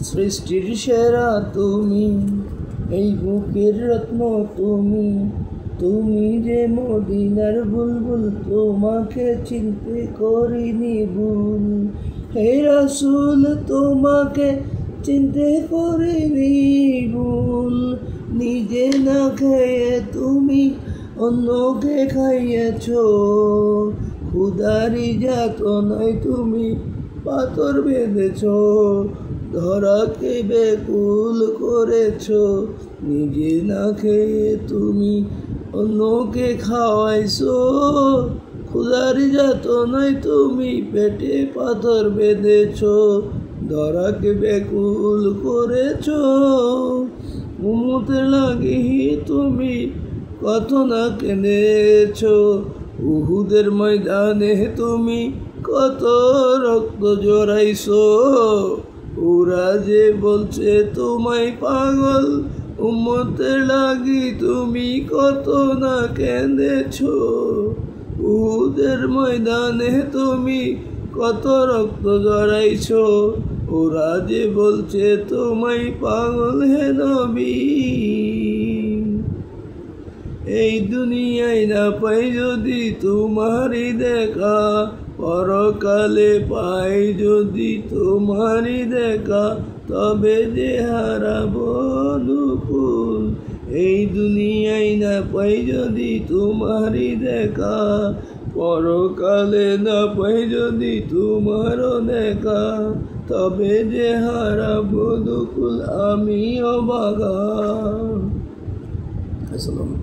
সৃষ্টির সেরা তুমি, এই বুকের রত্ন তুমি, তুমি যে মদিনার বুলবুল, তোমাকে চিনতে করিনি ভুল। হে রাসূল তোমাকে চিনতে করিনি ভুল। নিজে না খেয়ে তুমি অন্যকে খাইয়েছ, ক্ষুধারি যাতনায় তুমি পাথর বেঁধেছ, ধরাকে ব্যাকুল করেছ। নিজে না খেয়ে তুমি অন্যকে খাওয়াইছো, ক্ষুধারি যাতনায় তুমি পেটে পাথর বেঁধেছ, ধরাকে ব্যাকুল করেছ। উম্মতের লাগি তুমি কত না কেঁদেছ, উহুদের ময়দানে তুমি কত রক্ত জড়াইছো। ওরা যে বলছে তোমায় পাগল, উম্মতের লাগি তুমি কত না কেঁদেছ। উহুদের ময়দানে তুমি কত রক্ত জড়াইছো। ওরা যে বলছে তোমায় পাগল হে নবী। এই দুনিয়ায় না পাই যদি তোমারই দেখা, পরকালে পাই যদি তোমারই দেখা, তবে যে হারাবো দুকুল। এই দুনিয়ায় না পাই যদি তোমারই দেখা, পরকালে না পাই যদি তোমারও দেখা, তবে যে হারাবো দুকুল আমি অবাগা। আসসালাম।